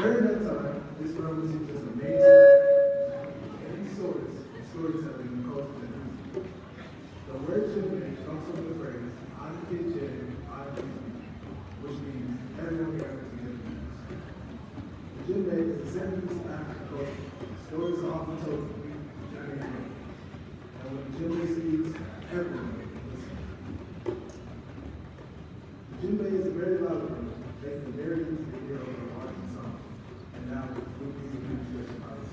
During that time, this firm received just amazing many stories of storytelling and culture and music. The word Jimmy comes from the phrase "Anke which means everyone gathers together. The Jimbe is a centerpiece of African culture. Stories are often told from Jimbe. And when the Jimbe speaks, everyone listens. The Jimbe is a very loud group, making it very easy to hear over the art and song. And now, we'll be introduced by the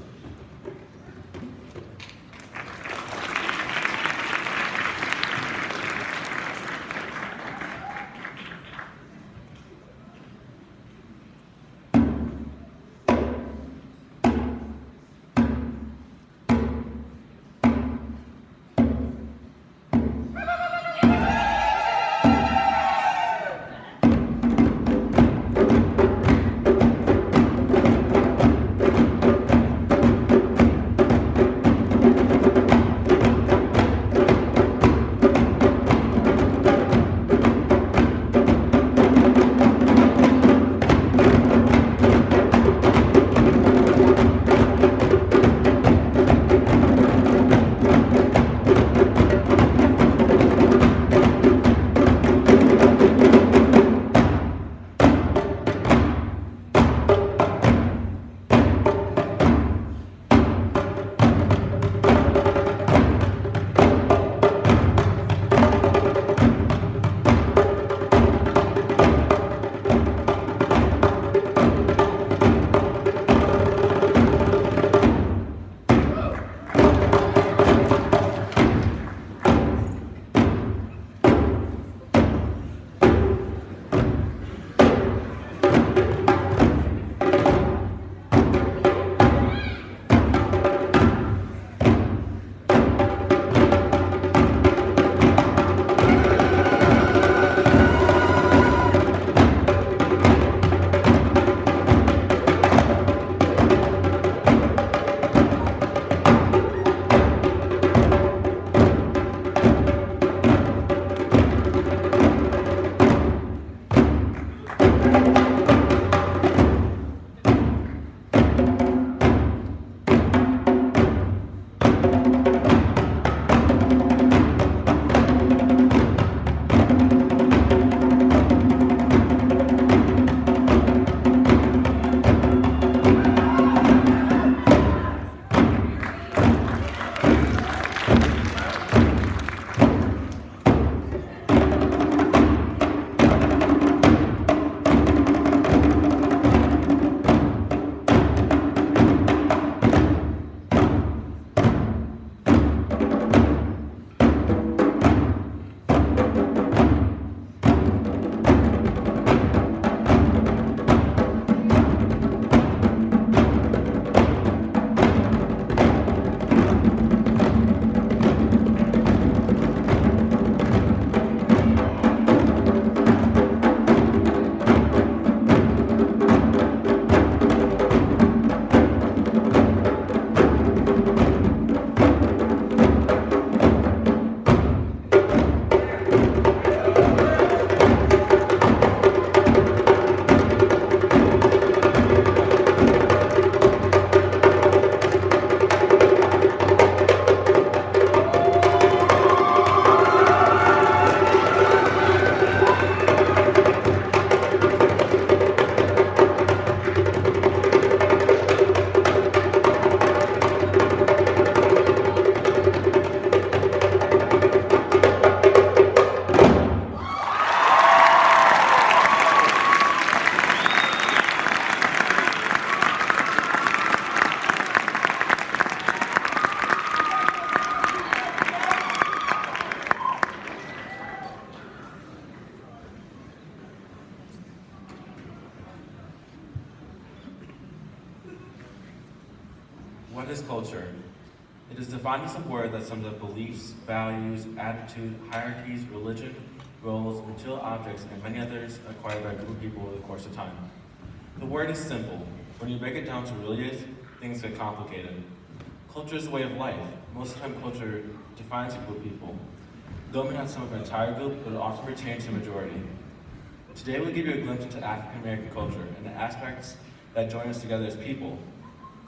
What is culture? It is defined as a word that sums up beliefs, values, attitude, hierarchies, religion, roles, material objects, and many others acquired by a group of people over the course of time. The word is simple. When you break it down to what it really is, things get complicated. Culture is a way of life. Most of the time, culture defines a group of people. Though it may not sum up an entire group, it will often pertain to a majority. Today, we'll give you a glimpse into African American culture and the aspects that join us together as people.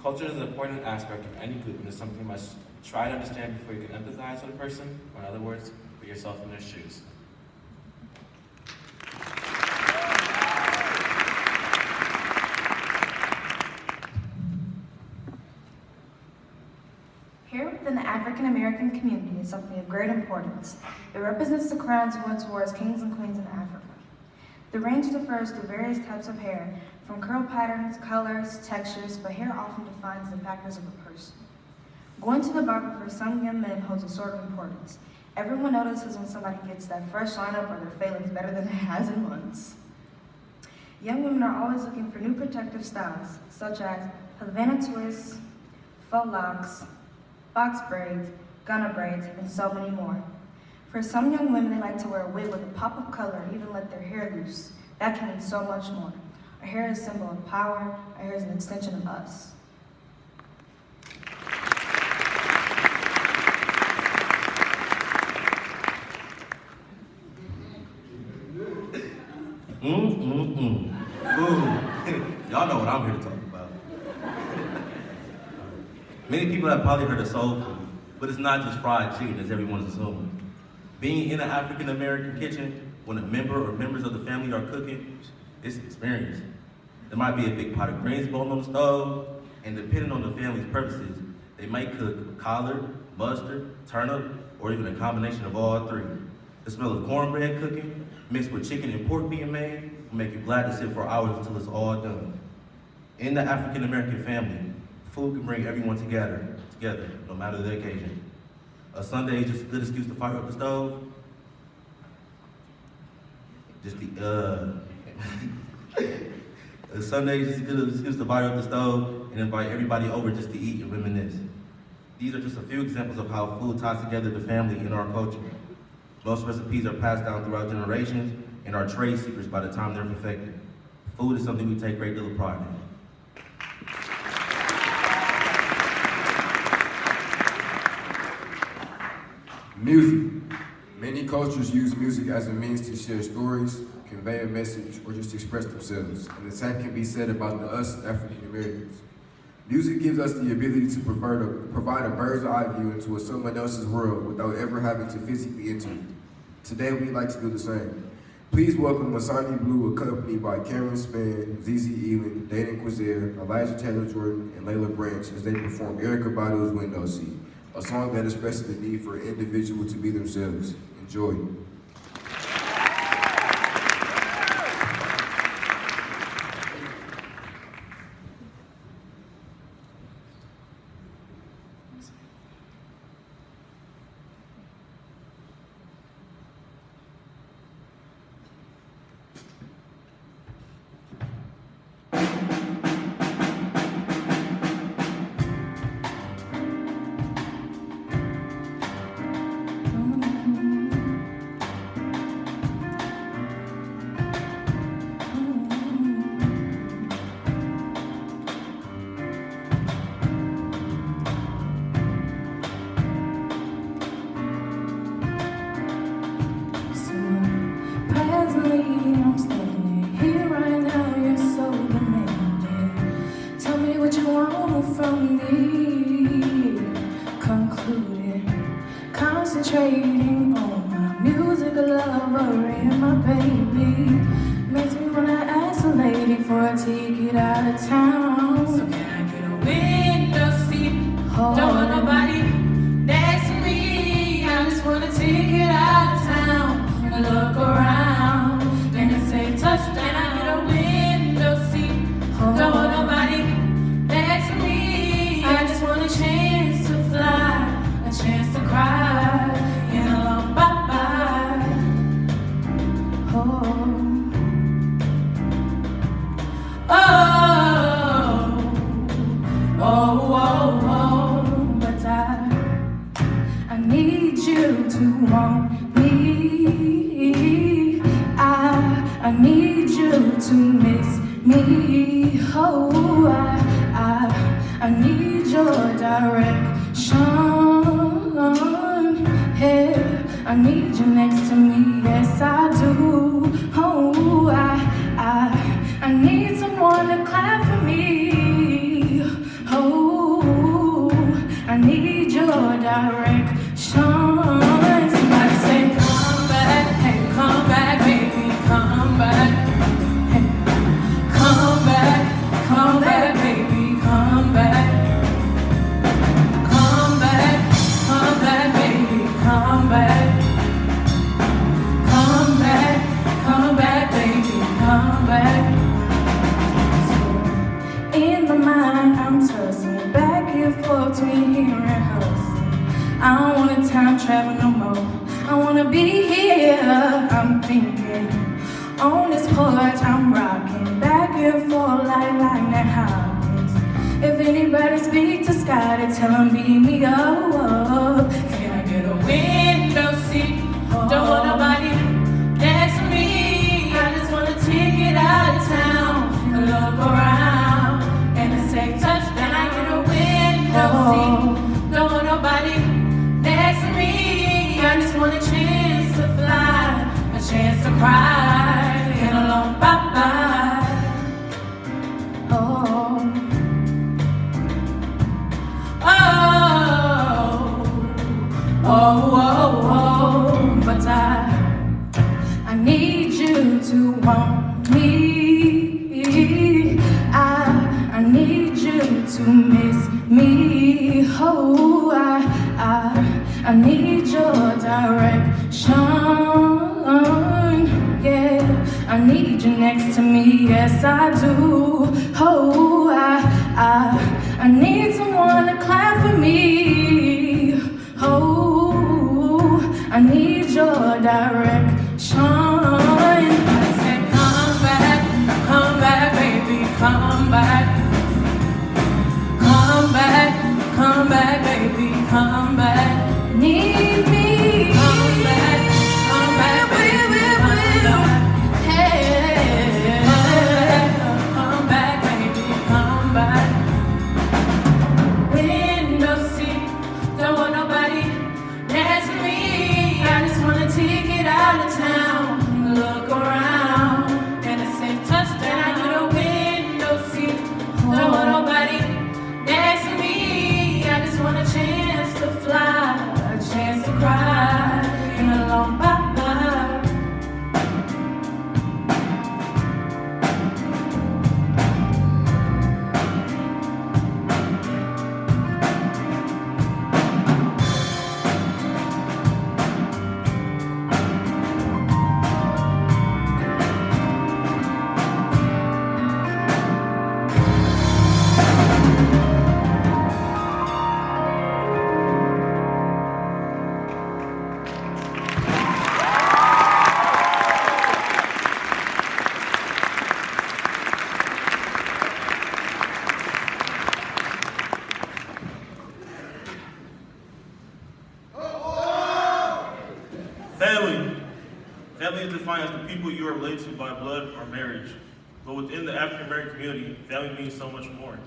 Culture is an important aspect of any group and is something you must try to understand before you can empathize with a person, or in other words, put yourself in their shoes. Hair within the African American community is something of great importance. It represents the crowns once wore as kings and queens in Africa. The range differs through various types of hair, from curl patterns, colors, textures, but hair often defines the factors of a person. Going to the barber for some young men holds a sort of importance. Everyone notices when somebody gets that fresh lineup or their fade looks better than it has in months. Young women are always looking for new protective styles, such as Havana twists, faux locks, box braids, gunna braids, and so many more. For some young women, they like to wear a wig with a pop of color and even let their hair loose. That can mean so much more. Our hair is a symbol of power. Our hair is an extension of us. Ooh, y'all know what I'm here to talk about. Many people have probably heard of soul food, but it's not just fried chicken as everyone's assuming. Being in an African American kitchen, when a member or members of the family are cooking, it's an experience. There might be a big pot of greens boiling on the stove, and depending on the family's purposes, they might cook collard, mustard, turnip, or even a combination of all three. The smell of cornbread cooking, mixed with chicken and pork being made, will make you glad to sit for hours until it's all done. In the African American family, food can bring everyone together, no matter the occasion. A Sunday is just a good excuse to fire up the stove. A Sunday is just a good excuse to fire up the stove and invite everybody over just to eat and reminisce. These are just a few examples of how food ties together the family in our culture. Most recipes are passed down throughout generations and are trade secrets by the time they're perfected. Food is something we take great deal of pride in. Music. Many cultures use music as a means to share stories, convey a message, or just express themselves. And the same can be said about us African Americans. Music gives us the ability to provide a bird's eye view into someone else's world without ever having to physically enter it. Today we'd like to do the same. Please welcome Masani Blue, accompanied by Cameron Spann, ZZ Elin, Dana Quizair, Elijah Taylor Jordan, and Layla Branch as they perform Erykah Badu's Window Seat, a song that expresses the need for an individual to be themselves. Enjoy. I'm standing here right now, you're so demanding. Tell me what you want from me. Concluded, concentrating on my music lover and my baby. Makes me wanna ask a lady for a ticket out of town. So can I get a window seat? Don't want nobody next to me. I just want a ticket out of town and look around. And it say touchdown. Can I get a window seat? Don't want nobody next to me. I just want a chance to fly, a chance to cry, and a long bye-bye. But I need you to want me. I need you to miss me. Oh, I need your direction. Yeah, I need you next to me. Yes, I do. Oh, I need someone to clap for me. need your direction. Somebody say, come back, hey, come back, baby, come back. Hey, come back, baby, come back. Come back, baby, come back. Come back, baby, come back. So, in my mind, I'm tossing back and forth between here and rehearsing. I don't wanna time travel no more. I wanna be here. I'm thinking on this porch, I'm rocking back and forth like lightning Hopkins. If anybody speak to Sky, they tell him beat me up. Can I get a window seat? Don't want nobody next to me. I just want a ticket out of town and look around and a safe touch. Then I get a window seat. Don't want nobody next to me. I just want a chance to fly, a chance to cry, and a long bye-bye. Oh, but I need you to want me. I need you to miss me. Oh, I need your direction. Yeah, I need you next to me. Yes, I do. Oh, I need someone to clap for me. Oh, I need your direction. I said, come back, baby, come back. Come back, baby, come back. Need me. Come back, baby, come back. Hey, come back, baby, come back. Window seat, don't want nobody next to me. I just want a ticket out of town. Look around and a safe touch. Then I get a window seat. Don't want nobody next to me. I just want a chance to fly, a chance to cry, and a long bye-bye. Family is defined as the people you are related to by blood or marriage. But within the African American community, family means so much more.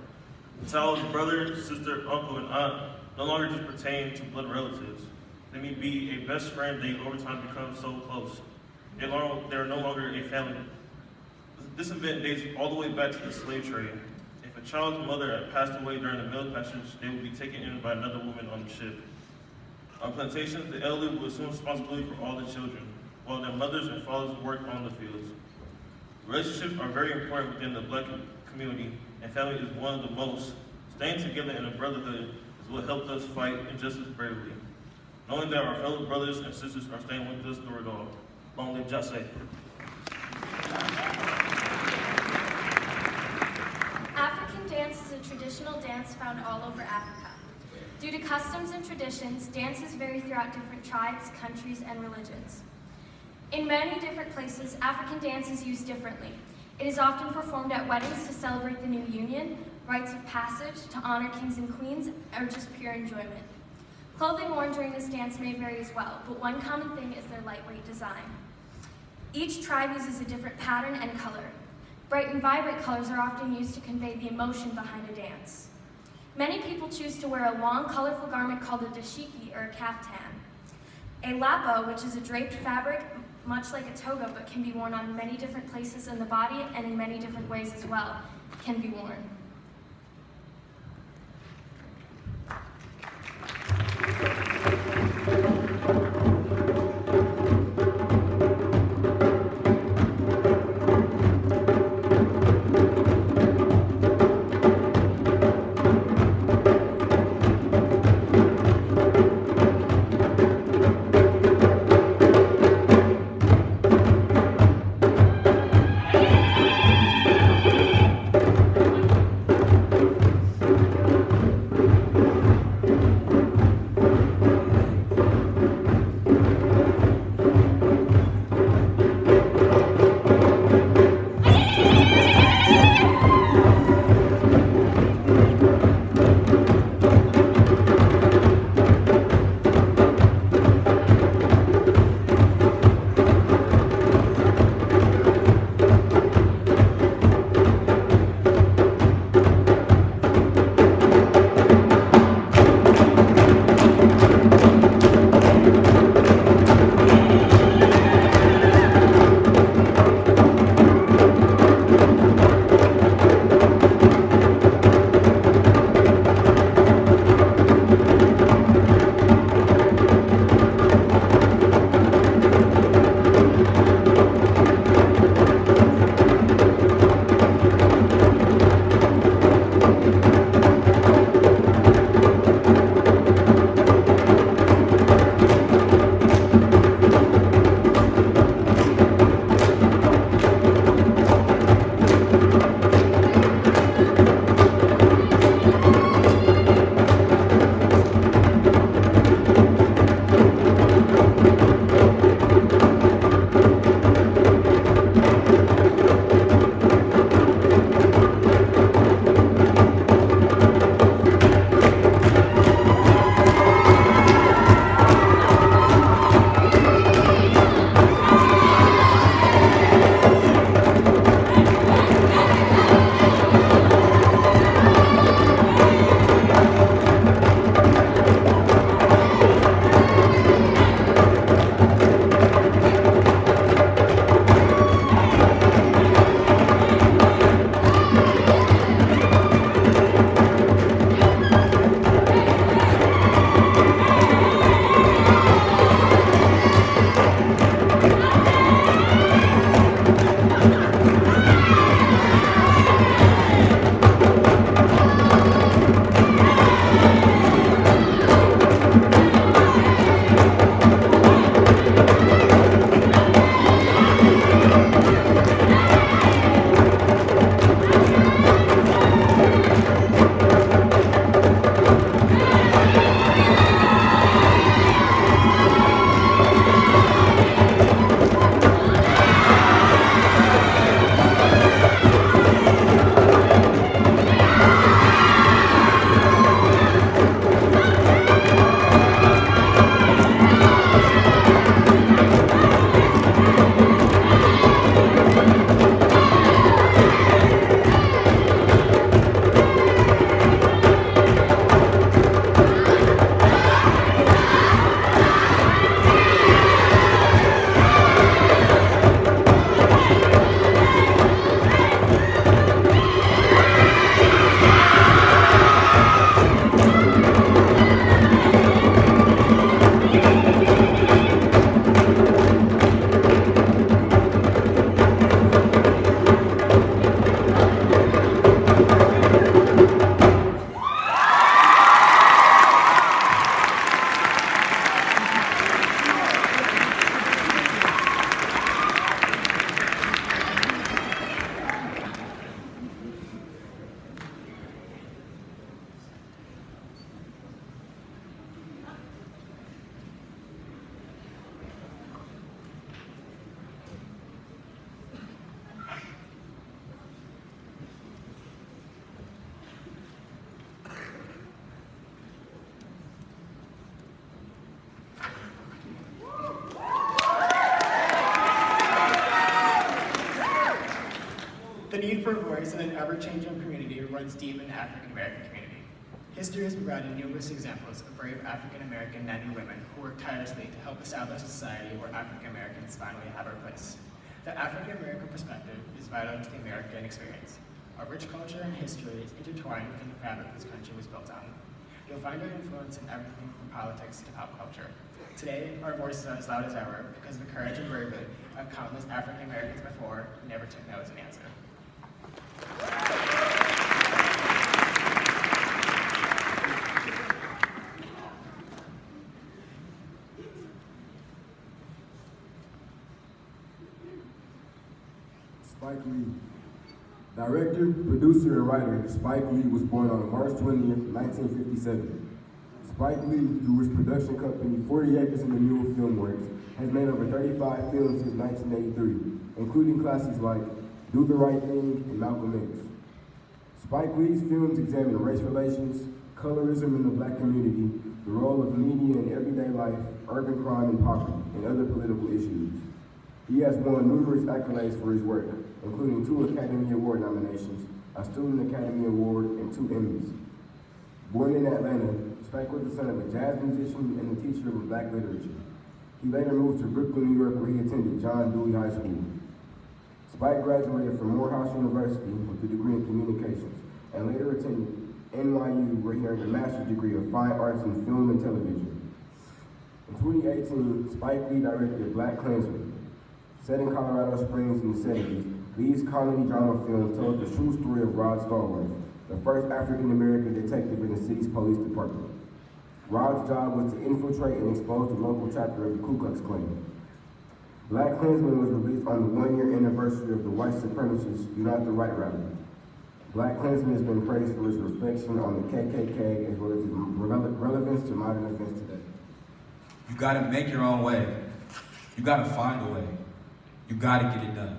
The titles brother, sister, uncle, and aunt no longer just pertain to blood relatives. They may be a best friend they over time become so close. They are no longer a family. This event dates all the way back to the slave trade. If a child's mother had passed away during the milk passage, they would be taken in by another woman on the ship. On plantations, the elderly would assume responsibility for all the children, while their mothers and fathers worked on the fields. Relationships are very important within the Black community, and family is one of the most. Staying together in a brotherhood is what helped us fight injustice bravely. Knowing that our fellow brothers and sisters are staying with us through it all. Long live Jase. African dance is a traditional dance found all over Africa. Due to customs and traditions, dances vary throughout different tribes, countries, and religions. In many different places, African dance is used differently. It is often performed at weddings to celebrate the new union, rites of passage, to honor kings and queens, or just pure enjoyment. Clothing worn during this dance may vary as well, but one common thing is their lightweight design. Each tribe uses a different pattern and color. Bright and vibrant colors are often used to convey the emotion behind a dance. Many people choose to wear a long, colorful garment called a dashiki, or a kaftan. A lapa, which is a draped fabric, much like a toga, but can be worn on many different places in the body and in many different ways as well, can be worn. need for a voice in an ever-changing community runs deep in the African American community. History has provided numerous examples of brave African American men and women who work tirelessly to help establish a society where African Americans finally have our place. The African American perspective is vital to the American experience. Our rich culture and history is intertwined within the fabric this country was built on. You'll find our influence in everything from politics to pop culture. Today, our voices are as loud as ever because of the courage and bravery of countless African Americans before who never took no as an answer. Spike Lee. Director, producer, and writer Spike Lee was born on March 20th, 1957. Spike Lee, through his production company 40 Acres in the Mule Filmworks, has made over 35 films since 1983, including classics like Do the Right Thing and Malcolm X. Spike Lee's films examine race relations, colorism in the black community, the role of media in everyday life, urban crime and poverty, and other political issues. He has won numerous accolades for his work, including 2 Academy Award nominations, a Student Academy Award, and 2 Emmys. Born in Atlanta, Spike was the son of a jazz musician and a teacher of black literature. He later moved to Brooklyn, New York, where he attended John Dewey High School. Spike graduated from Morehouse University with a degree in communications, and later attended NYU, where he earned a master's degree of fine arts in film and television. In 2018, Spike Lee directed Black Klansman. Set in Colorado Springs in the 70s, Lee's comedy drama film told the true story of Rod Stallworth, the first African-American detective in the city's police department. Rod's job was to infiltrate and expose the local chapter of the Ku Klux Klan. Black Klansman was released on the 1-year anniversary of the white supremacist Unite the Right rally. Black Klansman has been praised for its reflection on the KKK as well as its relevance to modern events today. You gotta make your own way. You gotta find a way. You gotta get it done.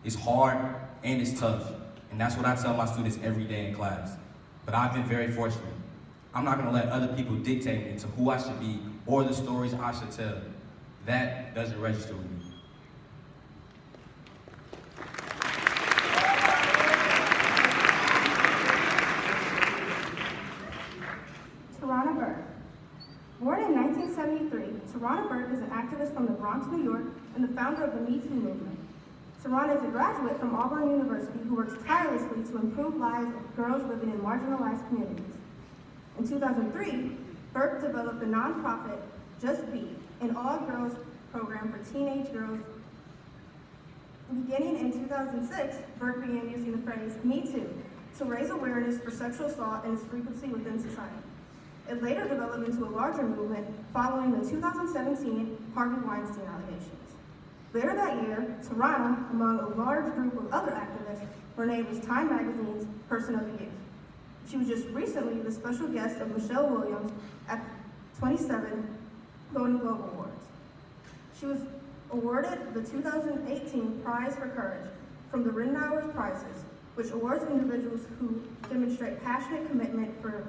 It's hard and it's tough. And that's what I tell my students every day in class. But I've been very fortunate. I'm not gonna let other people dictate me to who I should be or the stories I should tell. That doesn't register with me. Tarana Burke. Born in 1973, Tarana Burke is an activist from the Bronx, New York, and the founder of the Me Too movement. Tarana is a graduate from Auburn University who works tirelessly to improve lives of girls living in marginalized communities. In 2003, Burke developed the nonprofit Just Be, an all-girls program for teenage girls. Beginning in 2006, Burke began using the phrase Me Too to raise awareness for sexual assault and its frequency within society. It later developed into a larger movement following the 2017 Harvey Weinstein allegations. Later that year, Tarana, among a large group of other activists, were named as Time Magazine's Person of the Year. She was just recently the special guest of Michelle Williams at the 27 Golden Globe Awards. She was awarded the 2018 Prize for Courage from the Ridenhour Prizes, which awards individuals who demonstrate passionate commitment for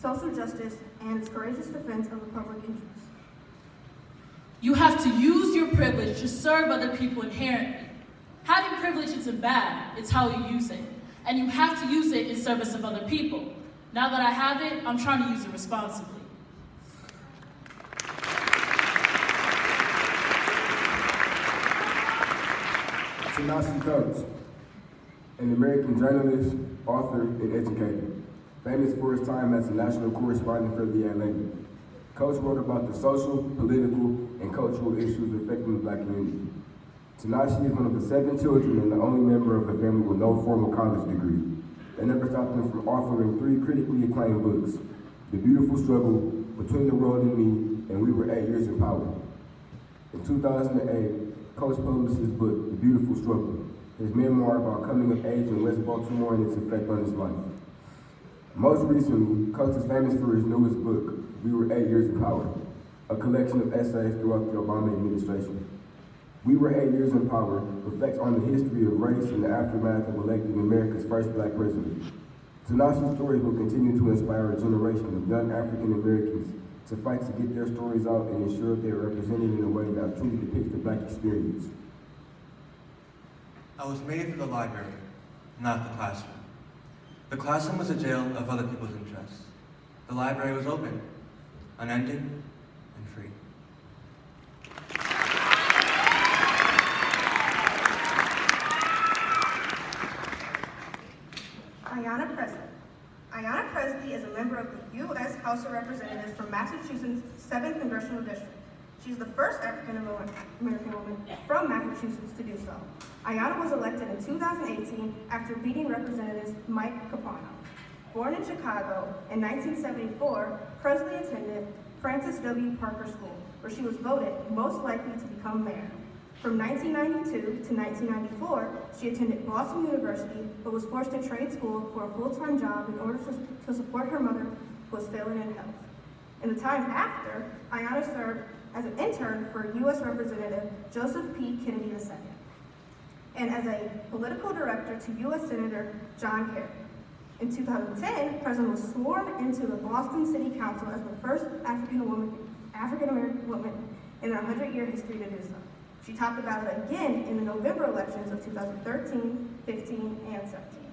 social justice and its courageous defense of the public interest. You have to use your privilege to serve other people inherently. Having privilege isn't bad, it's how you use it. And you have to use it in service of other people. Now that I have it, I'm trying to use it responsibly. Tanasi Coates, an American journalist, author, and educator, famous for his time as a national correspondent for The Atlantic. Coates wrote about the social, political, and cultural issues affecting the black community. Tanashi is one of the 7 children and the only member of the family with no formal college degree. That never stopped him from authoring 3 critically acclaimed books: The Beautiful Struggle, Between the World and Me, and We Were 8 Years in Power. In 2008, Coates published his book, The Beautiful Struggle, his memoir about coming of age in West Baltimore and its effect on his life. Most recently, Coates is famous for his newest book, We Were 8 Years in Power, a collection of essays throughout the Obama administration. We Were 8 Years in Power reflects on the history of race and the aftermath of electing America's first black president. Tanashi's stories will continue to inspire a generation of young African Americans to fight to get their stories out and ensure they are represented in a way that truly depicts the black experience. I was made for the library. not the classroom. The classroom was a jail of other people's interests. The library was open, unending, and free. Ayanna Presley. Ayanna Presley is a member of the U.S. House of Representatives from Massachusetts' 7th Congressional District. She's the first African American woman from Massachusetts to do so. Ayanna was elected in 2018 after beating Representative Mike Capano. Born in Chicago in 1974, Presley attended Francis W. Parker School, where she was voted most likely to become mayor. From 1992 to 1994, she attended Boston University, but was forced to trade school for a full-time job in order to support her mother, who was failing in health. In the time after, Ayanna served as an intern for U.S. Representative Joseph P. Kennedy II, and as a political director to U.S. Senator John Kerry. In 2010, Presley was sworn into the Boston City Council as the first African American woman in their 100-year history to do so. She topped the ballot again in the November elections of 2013, 15, and 17.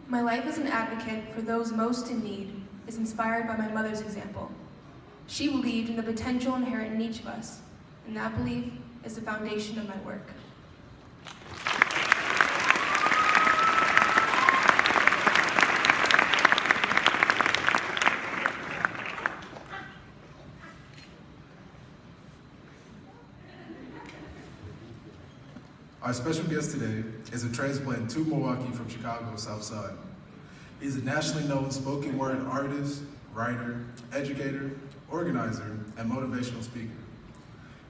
My life as an advocate for those most in need is inspired by my mother's example. She believed in the potential inherent in each of us, and that belief is the foundation of my work. Our special guest today is a transplant to Milwaukee from Chicago's South Side. He's a nationally known spoken word artist, writer, educator, organizer, and motivational speaker.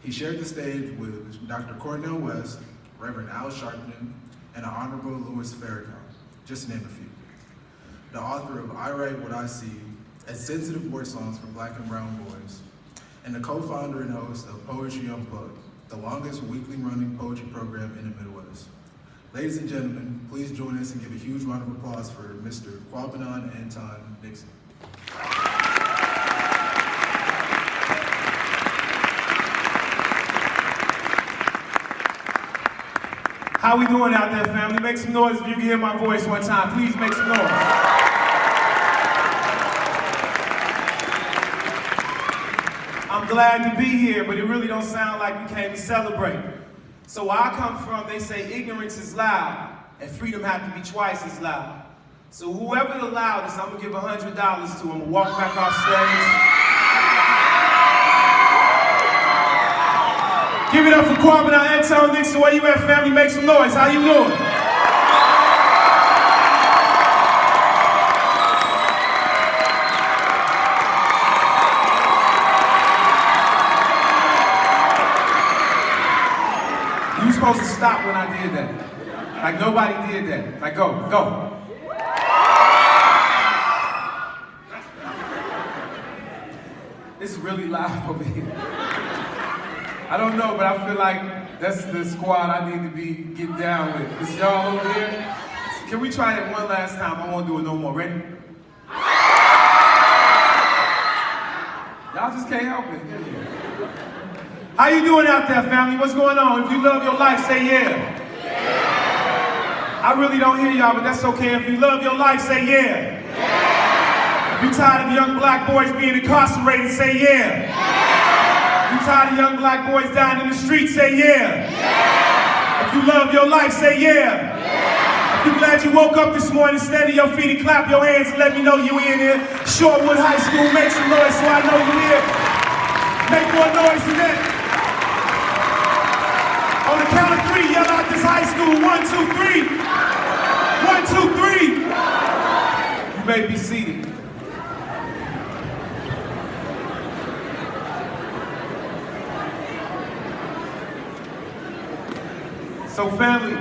He shared the stage with Dr. Cornel West, Reverend Al Sharpton, and the Honorable Louis Farrakhan, just to name a few. The author of I Write What I See, and sensitive word songs for Black and Brown boys, and the co-founder and host of Poetry Unplugged, the longest weekly running poetry program in the Midwest. Ladies and gentlemen, please join us and give a huge round of applause for Mr. Kwabanon Anton Nixon. How we doing out there, family? Make some noise if you can hear my voice one time. Please make some noise. I'm glad to be here, but it really don't sound like we came to celebrate. So where I come from, they say ignorance is loud, and freedom have to be twice as loud. So whoever the loudest, I'm gonna give $100 to. I'm gonna walk back off stage. Give it up for Kwabanon Anton Nixon. Where you at, family? Make some noise. How you doing? You were supposed to stop when I did that. Like nobody did that. Like go. This is really loud over here. I don't know, but I feel like that's the squad I need to be getting down with. Is y'all over here? Can we try that one last time? I won't do it no more. Ready? Y'all just can't help it. How you doing out there, family? What's going on? If you love your life, say yeah. I really don't hear y'all, but that's okay. If you love your life, say yeah. If you're tired of young black boys being incarcerated, say yeah. If you're tired of young black boys dying in the streets, say yeah. If you love your life, say yeah. If you're glad you woke up this morning, stand on your feet and clap your hands and let me know you in here. Shorewood High School, make some noise so I know you here. Make more noise than that. On the count of 3, yell out this high school. 1, 2, 3. 1, 2, 3. You may be seated. So family,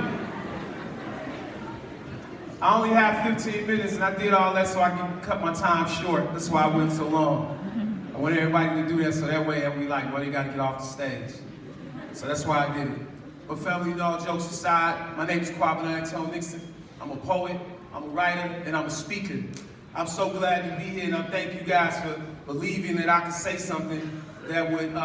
I only have 15 minutes and I did all that so I can cut my time short. That's why I went so long. I want everybody to do that so that way they'll be like, well, you gotta get off the stage. So that's why I did it. But family, all jokes aside, my name is Kwabanon Anton Nixon. I'm a poet, I'm a writer, and I'm a speaker. I'm so glad to be here and I thank you guys for believing that I could say something that would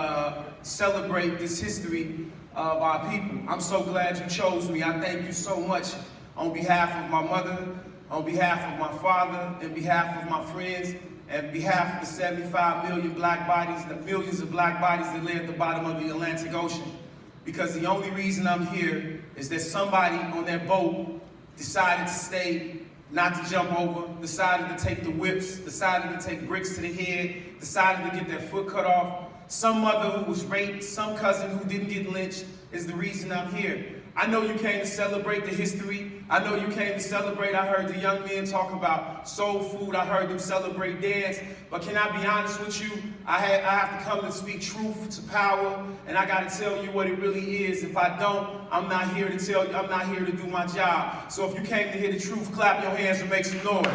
celebrate this history of our people. I'm so glad you chose me. I thank you so much on behalf of my mother, on behalf of my father, on behalf of my friends, and on behalf of the 75 million black bodies, the millions of black bodies that lay at the bottom of the Atlantic Ocean. Because the only reason I'm here is that somebody on that boat decided to stay, not to jump over, decided to take the whips, decided to take bricks to the head, decided to get their foot cut off. Some mother who was raped, some cousin who didn't get lynched is the reason I'm here. I know you came to celebrate the history. I know you came to celebrate. I heard the young men talk about soul food. I heard them celebrate dance. But can I be honest with you? I have to come to speak truth to power, and I got to tell you what it really is. If I don't, I'm not here to tell you. I'm not here to do my job. So if you came to hear the truth, clap your hands and make some noise.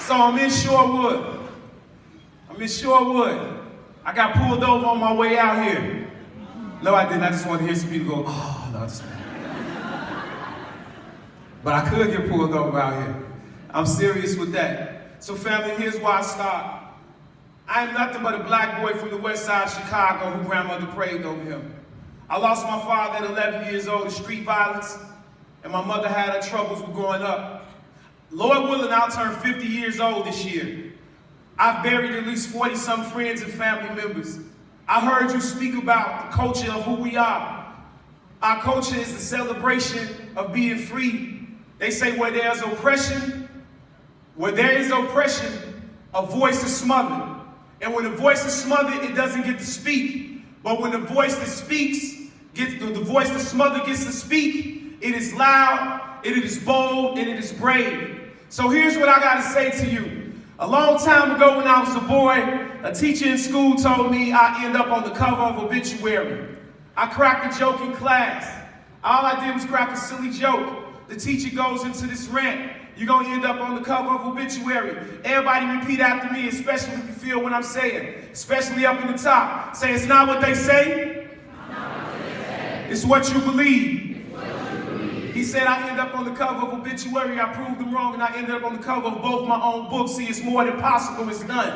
So I'm in Shorewood. I'm in Shorewood. I got pulled over on my way out here. No, I didn't. I just wanted to hear some people go, oh, no, just but I could get pulled over out here. I'm serious with that. So family, here's where I start. I am nothing but a black boy from the west side of Chicago who grandmother prayed over him. I lost my father at 11 years old to street violence, and my mother had her troubles with growing up. Lord willing, I'll turn 50 years old this year. I've buried at least 40-some friends and family members. I heard you speak about the culture of who we are. Our culture is the celebration of being free. They say where there's oppression, a voice is smothered. And when a voice is smothered, it doesn't get to speak. But when the voice that speaks, the voice that smothered gets to speak, it is loud, it is bold, and it is brave. So here's what I gotta say to you. A long time ago when I was a boy, a teacher in school told me I'd end up on the cover of Obituary. I cracked a joke in class. All I did was crack a silly joke. The teacher goes into this rant. You're gonna end up on the cover of Obituary. Everybody repeat after me, especially if you feel what I'm saying. Especially up in the top. Say, it's not what they say. It's what you believe. He said I end up on the cover of Obituary. I proved him wrong, and I ended up on the cover of both my own books. See, it's more than possible, it's done.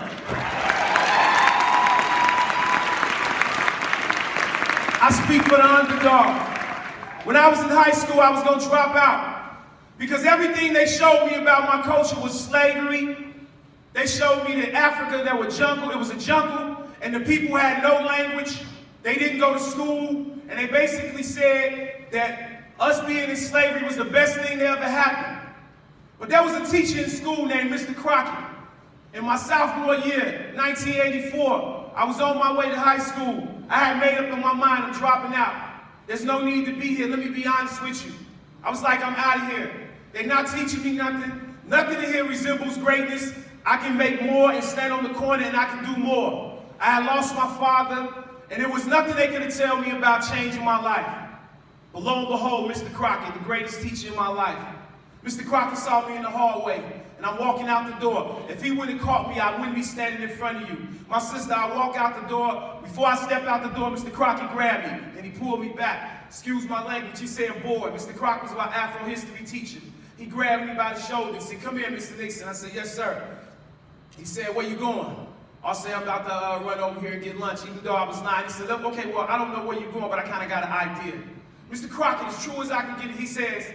I speak for the underdog. When I was in high school, I was going to drop out because everything they showed me about my culture was slavery. They showed me that Africa, there was jungle, it was a jungle, and the people had no language. They didn't go to school, and they basically said that us being in slavery was the best thing that ever happened. But there was a teacher in school named Mr. Crockett. In my sophomore year, 1984, I was on my way to high school. I had made up in my mind, I'm dropping out. There's no need to be here. Let me be honest with you. I was like, I'm out of here. They're not teaching me nothing. Nothing in here resembles greatness. I can make more and stand on the corner and I can do more. I had lost my father, and there was nothing they could tell me about changing my life. But lo and behold, Mr. Crockett, the greatest teacher in my life. Mr. Crockett saw me in the hallway, and I'm walking out the door. If he wouldn't have caught me, I wouldn't be standing in front of you. My sister, I walk out the door. Before I step out the door, Mr. Crockett grabbed me, and he pulled me back. Excuse my language, he said, boy. Mr. Crockett was my Afro history teacher. He grabbed me by the shoulder and said, come here, Mr. Nixon. I said, yes, sir. He said, where you going? I said, I'm about to run over here and get lunch, even though I was 9. He said, okay, well, I don't know where you're going, but I kind of got an idea. Mr. Crockett, as true as I can get it, he says,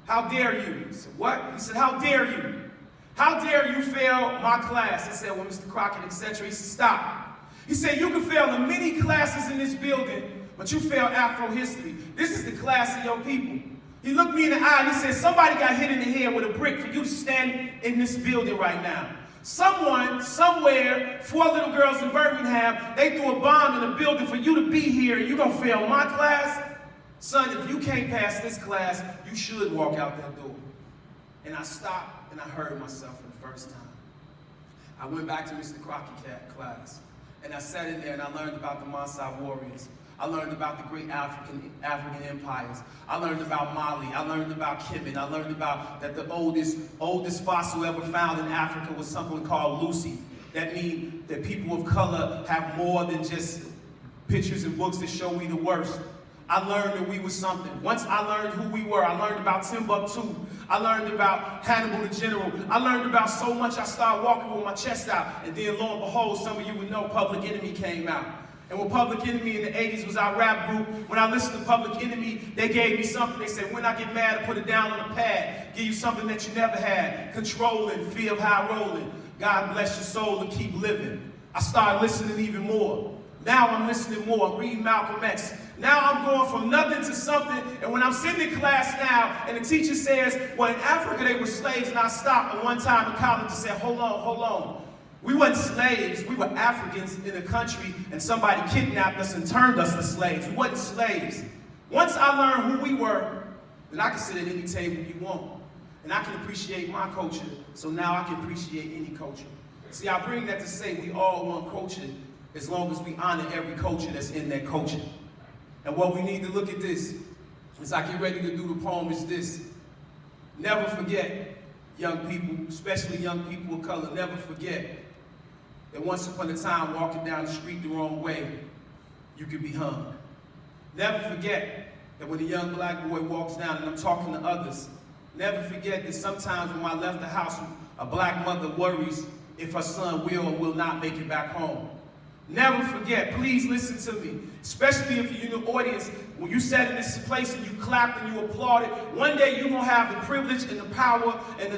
how dare you? I said, what? He said, how dare you? How dare you fail my class? I said, well, Mr. Crockett, etc. He said, stop. He said, you can fail in many classes in this building, but you fail Afro history. This is the class of your people. He looked me in the eye and he said, somebody got hit in the head with a brick for you to stand in this building right now. Someone, somewhere, 4 little girls in Birmingham, they threw a bomb in a building for you to be here and you're going to fail my class? Son, if you can't pass this class, you should walk out that door. And I stopped and I heard myself for the first time. I went back to Mr. Crockett's class and I sat in there and I learned about the Maasai warriors. I learned about the great African empires. I learned about Mali. I learned about Kemet. I learned about that the oldest fossil ever found in Africa was something called Lucy. That means that people of color have more than just pictures and books that show we the worst. I learned that we were something. Once I learned who we were, I learned about Timbuktu. I learned about Hannibal the General. I learned about so much I started walking with my chest out. And then lo and behold, some of you would know Public Enemy came out. And when Public Enemy in the 80s was our rap group, when I listened to Public Enemy, they gave me something. They said, when I get mad, I put it down on the pad. Give you something that you never had. Controlling, feel high rolling. God bless your soul and keep living. I started listening even more. Now I'm listening more. I'm reading Malcolm X. Now I'm going from nothing to something. And when I'm sitting in class now, and the teacher says, well, in Africa they were slaves, and I stopped at one time in college and said, hold on. We weren't slaves, we were Africans in a country, and somebody kidnapped us and turned us to slaves. We weren't slaves. Once I learned who we were, then I can sit at any table you want. And I can appreciate my culture, so now I can appreciate any culture. See, I bring that to say we all want culture as long as we honor every culture that's in that culture. And what we need to look at this, as I get ready to do the poem, is this. Never forget, young people, especially young people of color, never forget that once upon a time, walking down the street the wrong way, you could be hung. Never forget that when a young black boy walks down, and I'm talking to others, never forget that sometimes when I left the house, a black mother worries if her son will or will not make it back home. Never forget, please listen to me, especially if you're in the audience, when you sat in this place and you clapped and you applauded, one day you're gonna have the privilege and the power and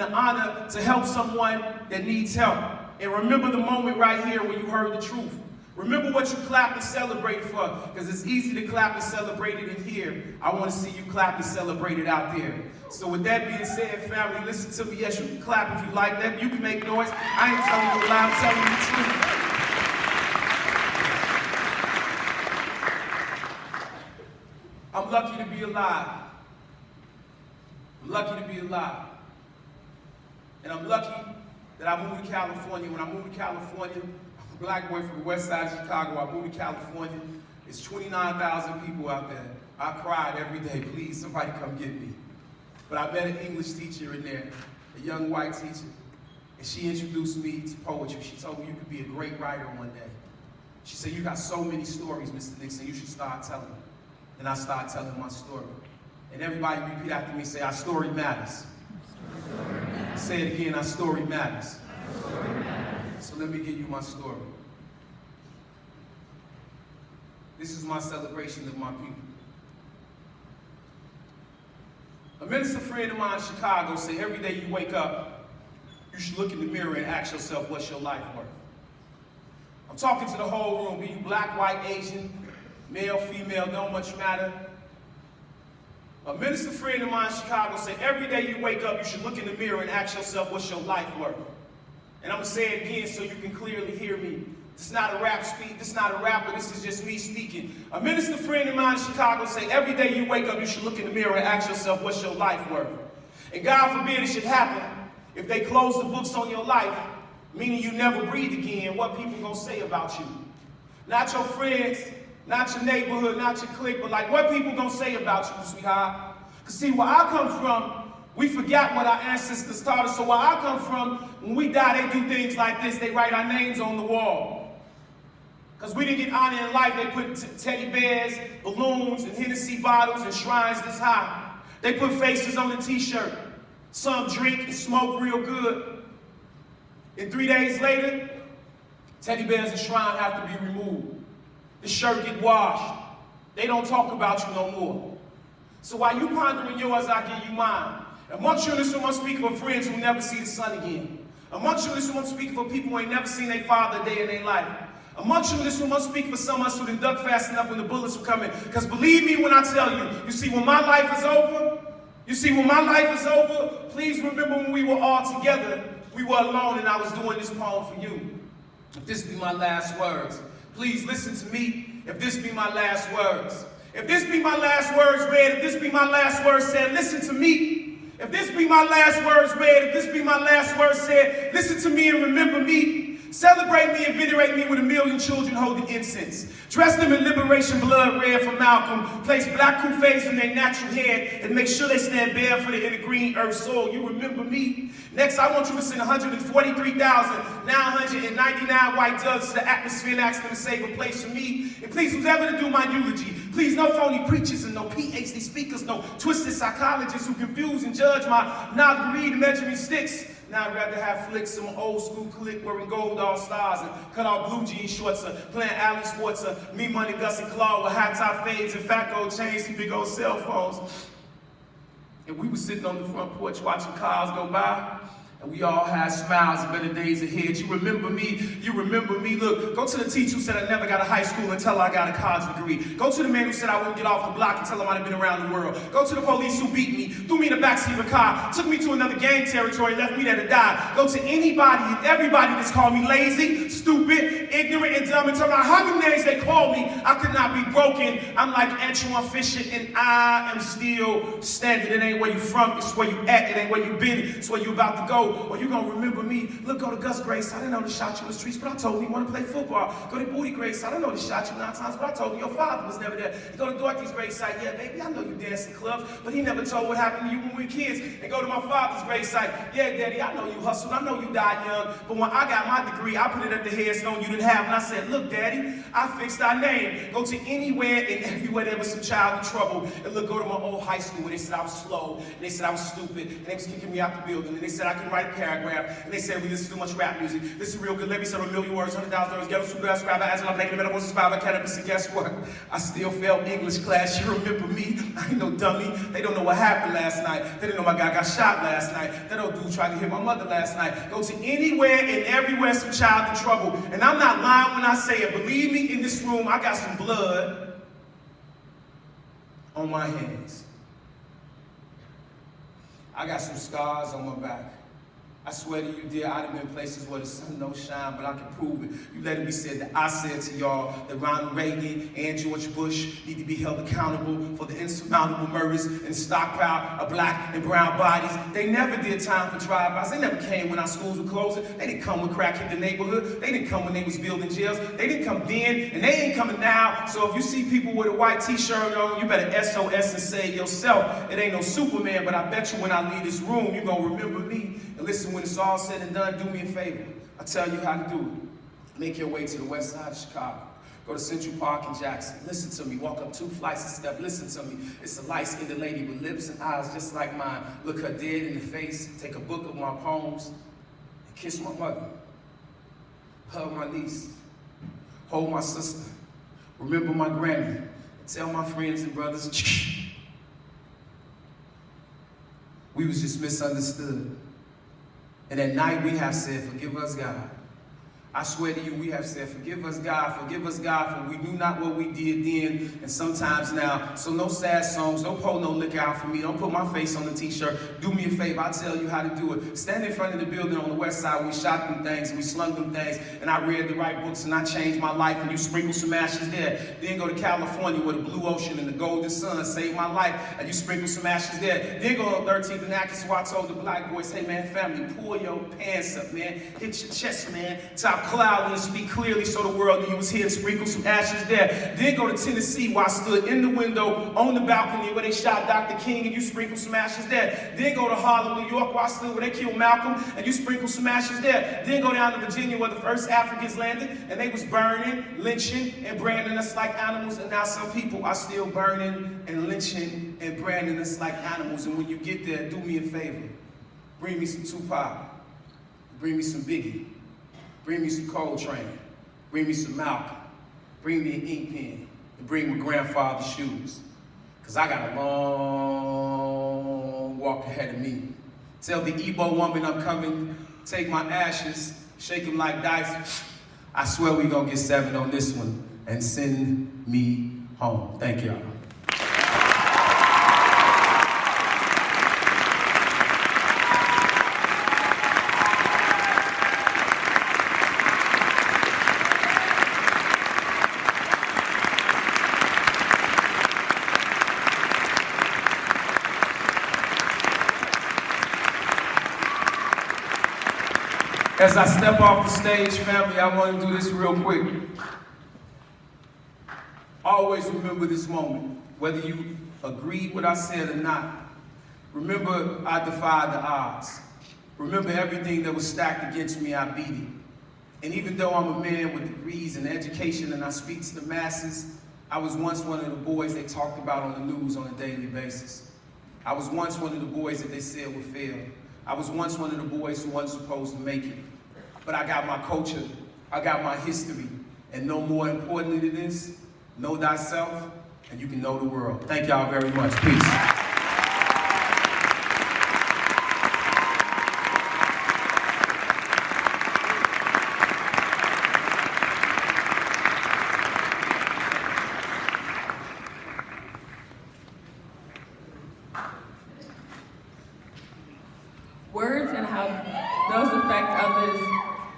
the honor to help someone that needs help. And remember the moment right here when you heard the truth. Remember what you clapped and celebrated for, because it's easy to clap and celebrate it in here. I want to see you clap and celebrate it out there. So with that being said, family, listen to me. Yes, you can clap if you like that. You can make noise. I ain't telling you a lie, I'm telling you the truth. I'm lucky to be alive. I'm lucky to be alive. And I'm lucky that I moved to California. When I moved to California, I'm a black boy from the west side of Chicago. I moved to California. It's 29,000 people out there. I cried every day, please, somebody come get me. But I met an English teacher in there, a young white teacher, and she introduced me to poetry. She told me you could be a great writer one day. She said, you got so many stories, Mr. Nixon, you should start telling them. And I started telling my story. And everybody repeat after me, say, our story matters. Say it again, our story matters. So let me give you my story. This is my celebration of my people. A minister friend of mine in Chicago said, every day you wake up, you should look in the mirror and ask yourself, what's your life worth? I'm talking to the whole room, be you black, white, Asian, male, female, don't much matter. A minister friend of mine in Chicago said, every day you wake up, you should look in the mirror and ask yourself, what's your life worth? And I'm gonna say it again so you can clearly hear me. This is not a rap speak, this is not a rapper, this is just me speaking. A minister friend of mine in Chicago said, every day you wake up, you should look in the mirror and ask yourself, what's your life worth? And God forbid it should happen if they close the books on your life, meaning you never breathe again, what people gonna say about you? Not your friends, not your neighborhood, not your clique, but like what people gonna say about you, sweetheart? Because see, where I come from, we forgot what our ancestors taught us. So where I come from, when we die, they do things like this. They write our names on the wall. Because we didn't get honor in life, they put teddy bears, balloons, and Hennessy bottles and shrines this high. They put faces on the t-shirt. Some drink and smoke real good. And 3 days later, teddy bears and shrine have to be removed. The shirt get washed. They don't talk about you no more. So while you pondering yours, I give you mine. Amongst you in this room, I'm speaking for friends who never see the sun again. Amongst you in this room, I'm speaking for people who ain't never seen their father a day in their life. Amongst you in this room, I'm speaking for some of us who done duck fast enough when the bullets were coming. Because believe me when I tell you, you see, when my life is over, please remember when we were all together, we were alone and I was doing this poem for you. If this be my last words, please listen to me. If this be my last words. If this be my last words read, if this be my last words said, listen to me. If this be my last words read, if this be my last words said, listen to me and remember me. Celebrate me and venerate me with 1,000,000 children holding incense. Dress them in liberation blood red from Malcolm. Place black couffaes in their natural head and make sure they stand barefooted in the green earth soil. You remember me? Next, I want you to send 143,999 white doves to the atmosphere and ask them to save a place for me. And please, who's ever to do my eulogy, please no phony preachers and no PhD speakers, no twisted psychologists who confuse and judge my knowledge, read and measuring sticks. Now I'd rather have flicks, some old school clique wearing gold all stars and cut off blue jean shorts, playing alley sports, me, Money, Gus, and Claw with high top fades and fat gold chains and big old cell phones. And we were sitting on the front porch watching cars go by. And we all had smiles and better days ahead. You remember me, Look, go to the teacher who said I never got a high school until I got a college degree. Go to the man who said I wouldn't get off the block until I might have been around the world. Go to the police who beat me, threw me in the backseat of a car, took me to another gang territory, left me there to die. Go to anybody and everybody that's called me lazy, stupid, ignorant, and dumb, and tell me how many names they call me. I could not be broken. I'm like Antoine Fisher, and I am still standing. It ain't where you from, it's where you at. It ain't where you been, it's where you about to go. Or you gonna remember me. Look, go to Gus Grace. I didn't know they shot you in the streets, but I told him you want to play football. Go to Booty Grace. I didn't know they shot you 9 times, but I told him your father was never there. And go to Dorothy's gravesite. Yeah, baby, I know you dance in clubs, but he never told what happened to you when we were kids. And go to my father's gravesite. Yeah, Daddy, I know you hustled. I know you died young, but when I got my degree, I put it at the headstone you didn't have, and I said, look, Daddy, I fixed our name. Go to anywhere and everywhere there was some child in trouble. And look, go to my old high school, and they said I was slow, and they said I was stupid, and they was kicking me out the building, and they said I couldn't write a paragraph, and they said we listen to too much rap music. This is real good. Let me say a million words, $100,000, ghetto super ass rapper, as I'm making a better voice, inspired by cannabis. And guess what? I still failed English class. You remember me? I ain't no dummy. They don't know what happened last night. They didn't know my guy got shot last night. That old dude tried to hit my mother last night. Go to anywhere and everywhere some child in trouble. And I'm not lying when I say it. Believe me, in this room, I got some blood on my hands. I got some scars on my back. I swear to you, dear, I'd have been places where the sun don't shine, but I can prove it. You let it be said that I said to y'all that Ronald Reagan and George Bush need to be held accountable for the insurmountable murders and stockpile of black and brown bodies. They never did time for drive-bys. They never came when our schools were closing. They didn't come when crack hit the neighborhood. They didn't come when they was building jails. They didn't come then, and they ain't coming now. So if you see people with a white t-shirt on, you better SOS and say yourself. It ain't no Superman, but I bet you when I leave this room, you're gonna remember me. And listen, when it's all said and done, do me a favor. I'll tell you how to do it. Make your way to the west side of Chicago. Go to Central Park in Jackson. Listen to me. Walk up 2 flights of steps. Listen to me. It's a light-skinned lady with lips and eyes just like mine. Look her dead in the face. Take a book of my poems and kiss my mother. Hug my niece. Hold my sister. Remember my granny. Tell my friends and brothers, we was just misunderstood. And at night we have said, forgive us, God. I swear to you, we have said, forgive us, God, for we knew not what we did then and sometimes now. So no sad songs, don't pour no liquor out for me, don't put my face on the t-shirt. Do me a favor, I'll tell you how to do it. Stand in front of the building on the west side, we shot them things, we slung them things, and I read the right books and I changed my life, and you sprinkle some ashes there. Then go to California where the blue ocean and the golden sun saved my life, and you sprinkle some ashes there. Then go to 13th and Acres where I told the black boys, hey man, family, pull your pants up, man. Hit your chest, man. Top cloudly and speak clearly so the world knew you was here, and sprinkle some ashes there. Then go to Tennessee where I stood in the window on the balcony where they shot Dr. King, and you sprinkle some ashes there. Then go to Harlem, New York where I stood where they killed Malcolm, and you sprinkle some ashes there. Then go down to Virginia where the first Africans landed, and they was burning, lynching, and branding us like animals. And now some people are still burning and lynching and branding us like animals. And when you get there, do me a favor. Bring me some Tupac. Bring me some Biggie. Bring me some Coltrane. Bring me some Malcolm. Bring me an ink pen. And bring my grandfather's shoes. Because I got a long walk ahead of me. Tell the Igbo woman I'm coming. Take my ashes. Shake them like dice. I swear we gonna get 7 on this one. And send me home. Thank y'all. As I step off the stage, family, I want to do this real quick. Always remember this moment, whether you agreed with what I said or not. Remember, I defied the odds. Remember everything that was stacked against me, I beat it. And even though I'm a man with degrees and education and I speak to the masses, I was once one of the boys they talked about on the news on a daily basis. I was once one of the boys that they said would fail. I was once one of the boys who wasn't supposed to make it. But I got my culture, I got my history, and no more importantly than this, know thyself, and you can know the world. Thank y'all very much. Peace. Words and how those affect others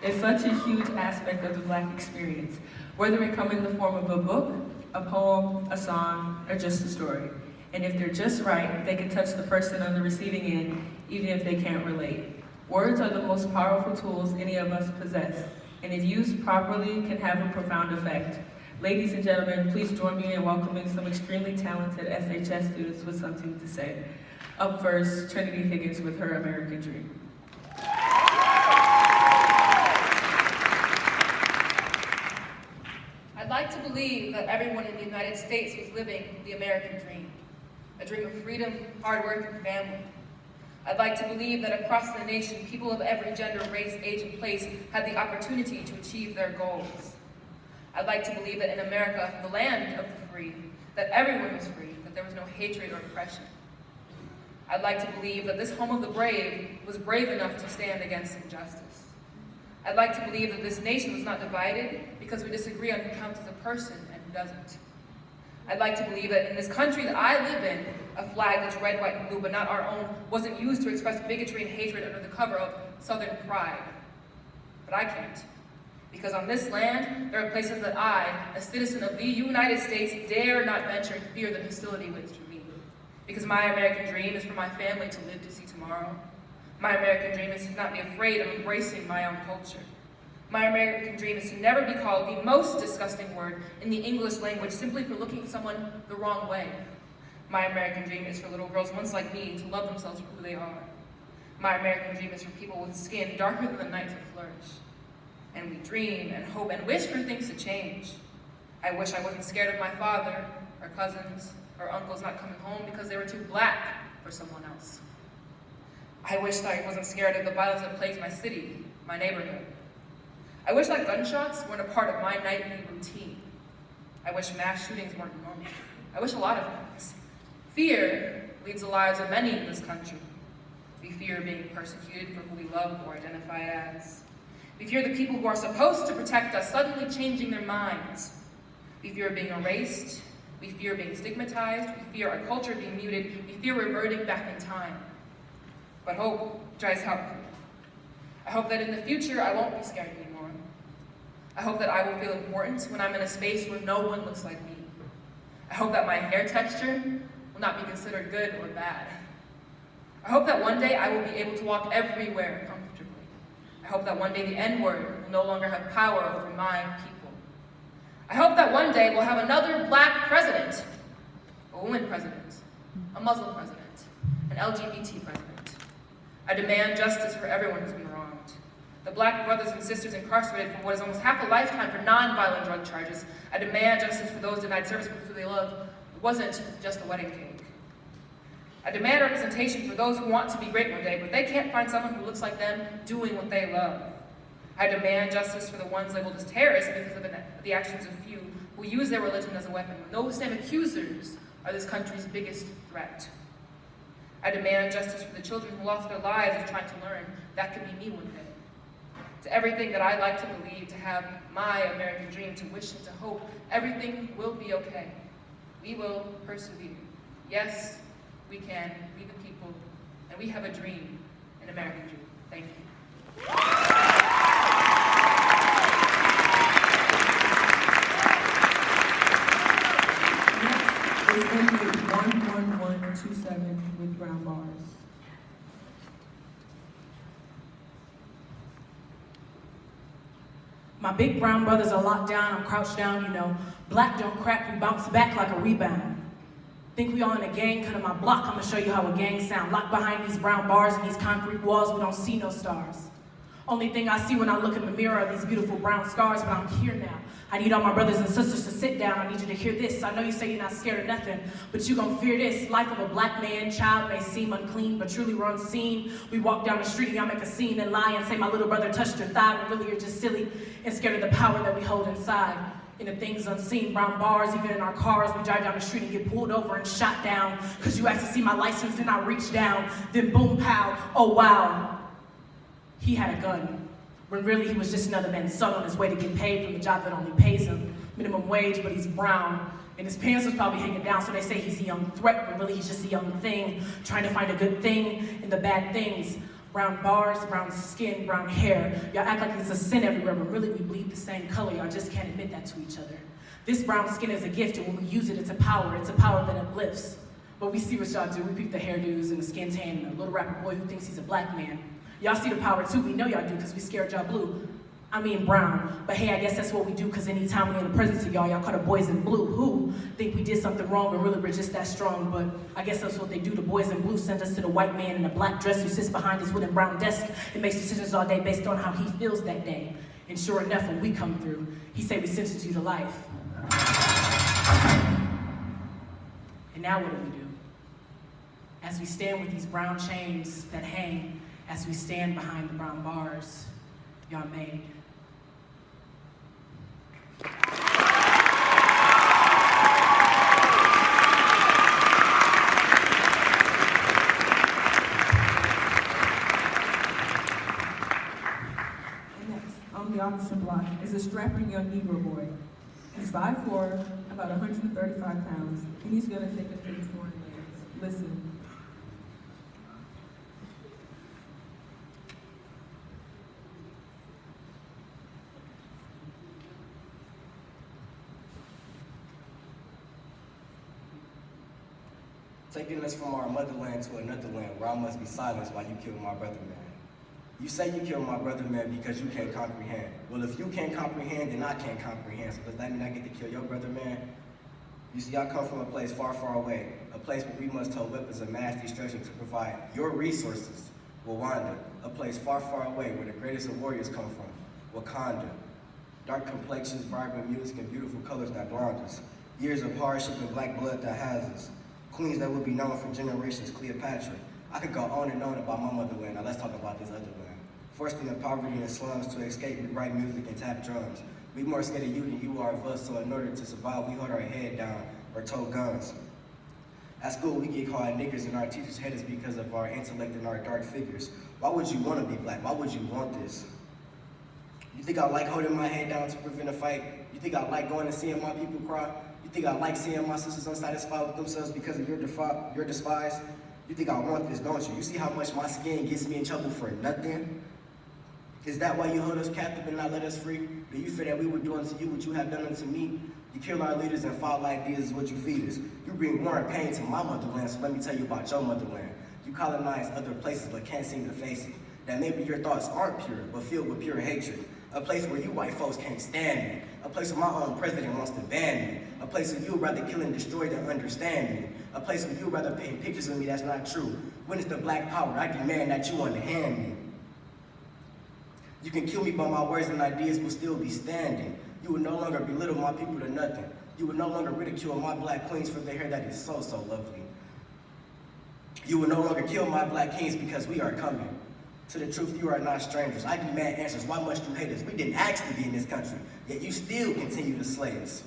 is such a huge aspect of the Black experience, whether it come in the form of a book, a poem, a song, or just a story. And if they're just right, they can touch the person on the receiving end, even if they can't relate. Words are the most powerful tools any of us possess, and if used properly, can have a profound effect. Ladies and gentlemen, please join me in welcoming some extremely talented SHS students with something to say. Up first, Trinity Higgins with her American Dream. I'd like to believe that everyone in the United States was living the American dream, a dream of freedom, hard work, and family. I'd like to believe that across the nation, people of every gender, race, age, and place had the opportunity to achieve their goals. I'd like to believe that in America, the land of the free, that everyone was free, that there was no hatred or oppression. I'd like to believe that this home of the brave was brave enough to stand against injustice. I'd like to believe that this nation was not divided because we disagree on who counts as a person and who doesn't. I'd like to believe that in this country that I live in, a flag that's red, white, and blue, but not our own, wasn't used to express bigotry and hatred under the cover of Southern pride. But I can't. Because on this land, there are places that I, a citizen of the United States, dare not venture in fear that hostility waits for me. Because my American dream is for my family to live to see tomorrow. My American dream is to not be afraid of embracing my own culture. My American dream is to never be called the most disgusting word in the English language simply for looking at someone the wrong way. My American dream is for little girls once like me to love themselves for who they are. My American dream is for people with skin darker than the night to flourish. And we dream and hope and wish for things to change. I wish I wasn't scared of my father, or cousins, or uncles not coming home because they were too black for someone else. I wish that I wasn't scared of the violence that plagues my city, my neighborhood. I wish that gunshots weren't a part of my nightly routine. I wish mass shootings weren't normal. I wish a lot of things. Fear leads the lives of many in this country. We fear being persecuted for who we love or identify as. We fear the people who are supposed to protect us suddenly changing their minds. We fear being erased. We fear being stigmatized. We fear our culture being muted. We fear reverting back in time. But hope tries helpful. I hope that in the future I won't be scared anymore. I hope that I will feel important when I'm in a space where no one looks like me. I hope that my hair texture will not be considered good or bad. I hope that one day I will be able to walk everywhere comfortably. I hope that one day the N-word will no longer have power over my people. I hope that one day we'll have another black president, a woman president, a Muslim president, an LGBT president. I demand justice for everyone who's been wronged. The black brothers and sisters incarcerated for what is almost half a lifetime for non-violent drug charges. I demand justice for those denied service because who they love wasn't just a wedding cake. I demand representation for those who want to be great one day, but they can't find someone who looks like them doing what they love. I demand justice for the ones labeled as terrorists because of the actions of few who use their religion as a weapon, when those same accusers are this country's biggest threat. I demand justice for the children who lost their lives of trying to learn. That could be me one day. To everything that I like to believe, to have my American dream, to wish and to hope, everything will be okay. We will persevere. Yes, we can, we the people, and we have a dream, an American dream. Thank you. Next is inmate 11127 with brown bars. My big brown brothers are locked down, I'm crouched down, you know. Black don't crack, we bounce back like a rebound. Think we all in a gang, cut on my block, I'ma show you how a gang sound. Locked behind these brown bars and these concrete walls, we don't see no stars. Only thing I see when I look in the mirror are these beautiful brown scars, but I'm here now. I need all my brothers and sisters to sit down. I need you to hear this. I know you say you're not scared of nothing, but you gon' fear this. Life of a black man, child may seem unclean, but truly we're unseen. We walk down the street and y'all make a scene and lie and say my little brother touched your thigh, when really you're just silly and scared of the power that we hold inside. In the things unseen, brown bars, even in our cars, we drive down the street and get pulled over and shot down. Cause you asked to see my license, then I reach down, then boom, pow, oh wow. He had a gun, when really he was just another man's son on his way to get paid from the job that only pays him minimum wage, but he's brown. And his pants was probably hanging down, so they say he's a young threat, but really he's just a young thing, trying to find a good thing in the bad things. Brown bars, brown skin, brown hair. Y'all act like it's a sin everywhere, but really we bleed the same color. Y'all just can't admit that to each other. This brown skin is a gift, and when we use it, it's a power. It's a power that uplifts. But we see what y'all do. We pick the hairdos and the skin tan and the little rapper boy who thinks he's a black man. Y'all see the power too. We know y'all do because we scared y'all blue. I mean brown. But hey, I guess that's what we do because anytime we're in the presence of y'all call the boys in blue. Who think we did something wrong or really we're just that strong? But I guess that's what they do. The boys in blue send us to the white man in a black dress who sits behind his wooden brown desk and makes decisions all day based on how he feels that day. And sure enough, when we come through, he say we sentence you to life. And now what do? As we stand with these brown chains that hang, as we stand behind the brown bars y'all made. On the opposite block is a strapping young Negro boy. He's 5'4", about 135 pounds, and he's gonna take us to the foreign lands. Listen. Taking us from our motherland to another land where I must be silenced while you kill my brother, man. You say you killed my brother, man, because you can't comprehend. Well, if you can't comprehend, then I can't comprehend. So does that mean I get to kill your brother, man? You see, I come from a place far, far away, a place where we must hold weapons of mass destruction to provide your resources. Rwanda, a place far, far away where the greatest of warriors come from. Wakanda, dark complexions, vibrant music, and beautiful colors that blind us. Years of hardship and black blood that has us. Queens that will be known for generations, Cleopatra. I could go on and on about my motherland. Now let's talk about this other land. Forced into poverty and slums to escape, we write music and tap drums. We more scared of you than you are of us, so in order to survive, we hold our head down or tote guns. At school, we get called niggers and our teachers hate us because of our intellect and our dark figures. Why would you want to be black? Why would you want this? You think I like holding my head down to prevent a fight? You think I like going and seeing my people cry? You think I like seeing my sisters unsatisfied with themselves because of your despise? You think I want this, don't you? You see how much my skin gets me in trouble for nothing? Is that why you hold us captive and not let us free? Do you fear that we would do unto you what you have done unto me? You kill our leaders and foul ideas is what you feed us. You bring war and pain to my motherland, so let me tell you about your motherland. You colonize other places but can't seem to face it. That maybe your thoughts aren't pure, but filled with pure hatred. A place where you white folks can't stand me. A place where my own president wants to ban me. A place where you would rather kill and destroy than understand me. A place where you would rather paint pictures of me that's not true. When it's the black power, I demand that you underhand me. You can kill me, but my words and ideas will still be standing. You will no longer belittle my people to nothing. You will no longer ridicule my black queens for their hair that is so, so lovely. You will no longer kill my black kings because we are coming. To the truth, you are not strangers. I demand answers. Why must you hate us? We didn't ask to be in this country, yet you still continue to slay us.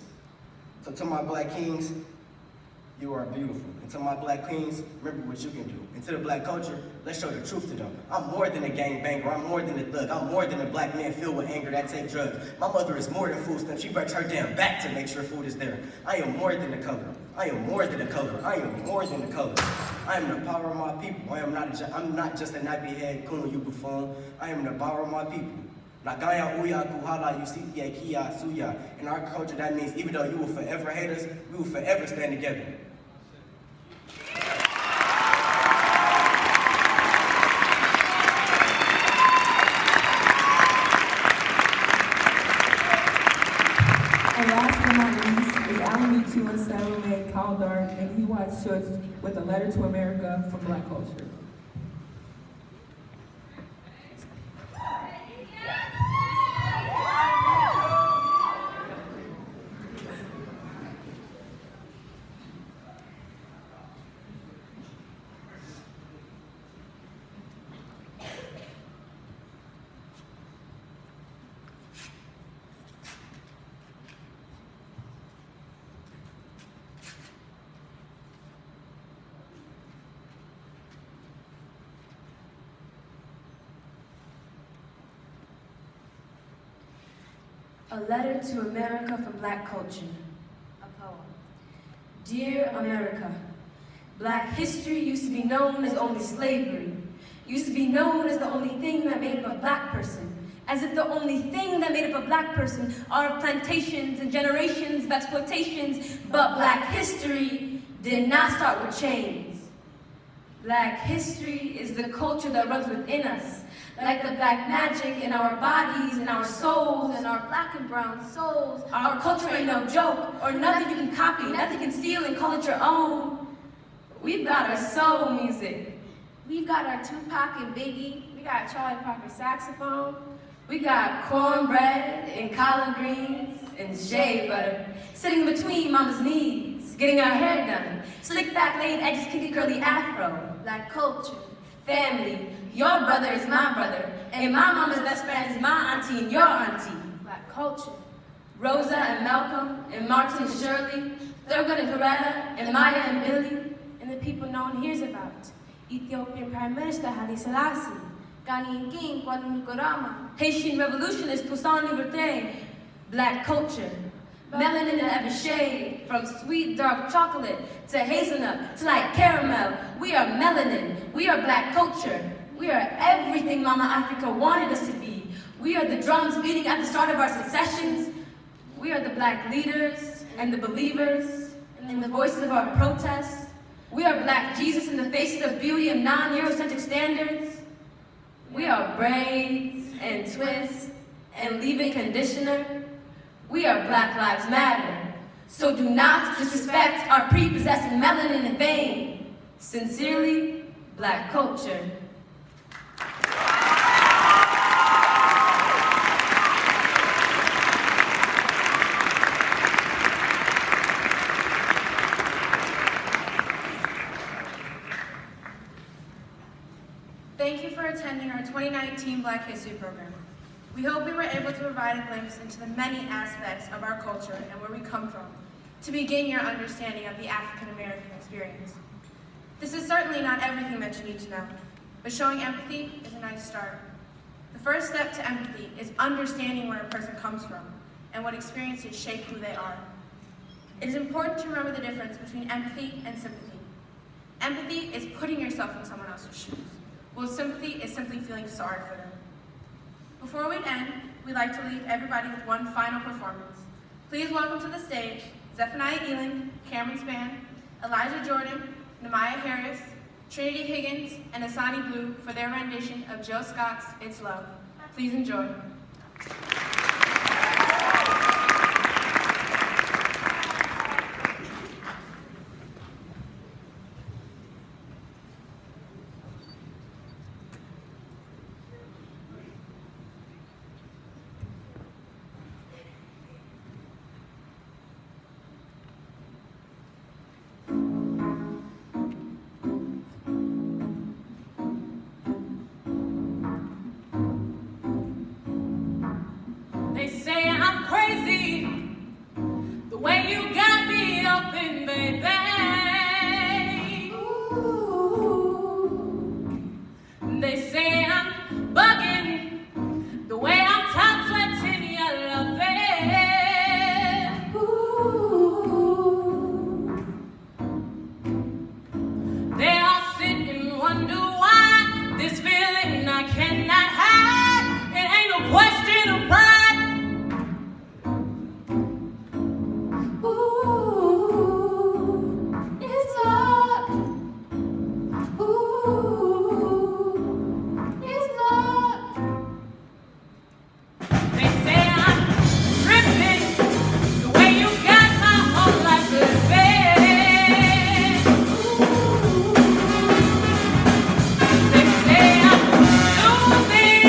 So to my black kings, you are beautiful. And to my black queens, remember what you can do. And to the black culture, let's show the truth to them. I'm more than a gangbanger. I'm more than a thug. I'm more than a black man filled with anger that take drugs. My mother is more than food stamps. She breaks her damn back to make sure food is there. I am more than a color. I am more than a color. I am more than a color. I am the power of my people. I'm not just a nappy head coon, you buffoon. I am the power of my people. Nagaya uya kuhala yusitia kia suya. In our culture, that means even though you will forever hate us, we will forever stand together. And last but not least is Alamitu and Salome Kaldar and Hiwat Schutz with a letter to America from Black culture. A letter to America from Black culture. A poem. Dear America, Black history used to be known as only slavery. Used to be known as the only thing that made up a Black person. As if the only thing that made up a Black person are plantations and generations of exploitations. But Black history did not start with chains. Black history is the culture that runs within us. Like the Black magic in our bodies, in our souls, in our Black and brown souls. Our culture ain't no joke, or nothing you can copy, nothing you can steal and call it your own. We've got our soul music. We've got our Tupac and Biggie. We got Charlie Parker saxophone. We got cornbread and collard greens and shea butter. Sitting between mama's knees, getting our hair done. Slick back laid edges, kick a curly afro. Black culture, family. Your brother is my brother, and my mama's best friend is my auntie and your auntie. Black culture. Rosa and Malcolm and Martin and Shirley, Thurgood and Coretta and Maya and Billy, and the people no one hears about. Ethiopian Prime Minister Haile Selassie, Ghanaian King Kwame Nkrumah, Haitian revolutionist Toussaint Louverture. Black culture. Melanin in every shade, from sweet dark chocolate to hazelnut to light caramel. We are melanin. We are Black culture. We are everything Mama Africa wanted us to be. We are the drums beating at the start of our successions. We are the Black leaders and the believers and the voices of our protests. We are Black Jesus in the faces of beauty of non-Eurocentric standards. We are braids and twists and leave-in conditioner. We are Black Lives Matter. So do not disrespect our prepossessing melanin and fame. Sincerely, Black culture. Thank you for attending our 2019 Black History Program. We hope we were able to provide a glimpse into the many aspects of our culture and where we come from, to begin your understanding of the African American experience. This is certainly not everything that you need to know, but showing empathy is a nice start. The first step to empathy is understanding where a person comes from and what experiences shape who they are. It is important to remember the difference between empathy and sympathy. Empathy is putting yourself in someone else's shoes, while sympathy is simply feeling sorry for them. Before we end, we'd like to leave everybody with one final performance. Please welcome to the stage Zephaniah Eland, Cameron Spann, Elijah Jordan, Namiah Harris, Trinity Higgins, and Asani Blue for their rendition of Jill Scott's It's Love. Please enjoy. They say I'm crazy, the way you got me open, baby. Ooh. They say I'm bugging, the way I'm top sweating your loving. Ooh. They all sit and wonder why this feeling I cannot hide. It ain't no question of pride. They say I'm losing.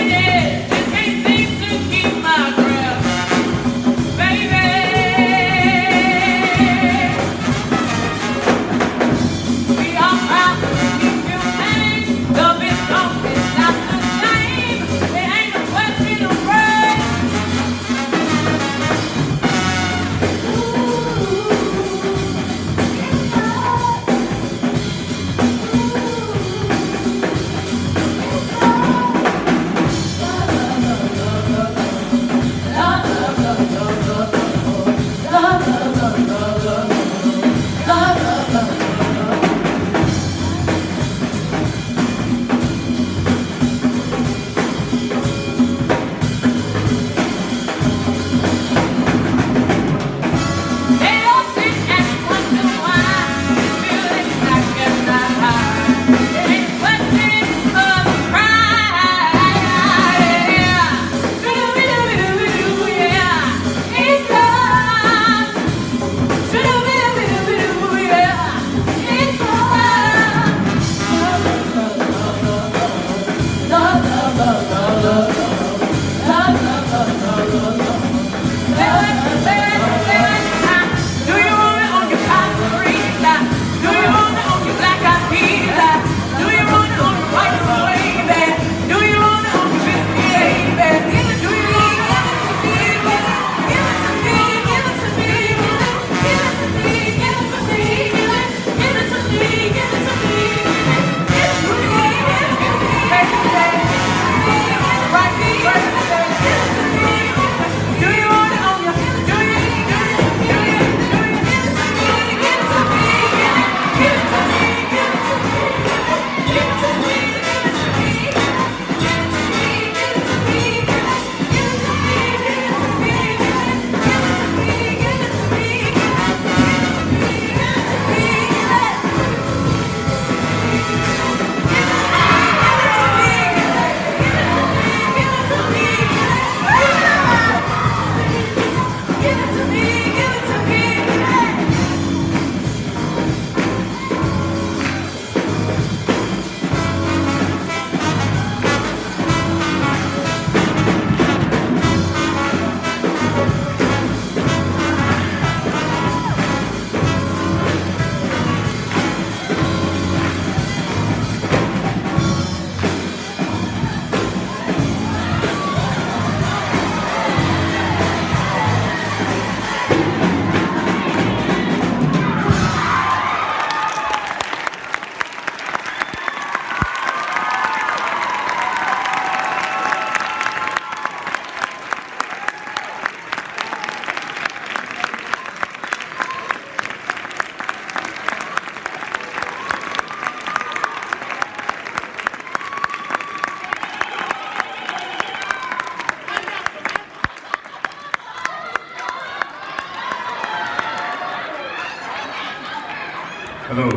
Hello.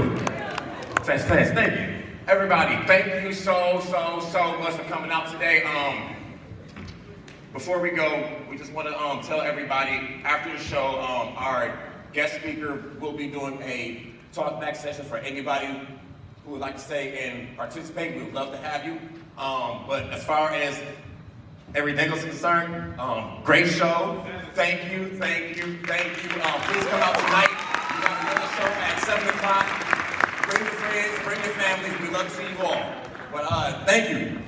Class, thank you. Everybody, thank you so much for coming out today. Before we go, we just want to tell everybody, after the show, our guest speaker will be doing a talk back session for anybody who would like to stay and participate. We would love to have you. But as far as everything else is concerned, great show. Thank you. Please come out tonight. We got another show at 7 o'clock. Bring your friends, bring your families. We'd love to see you all. But thank you.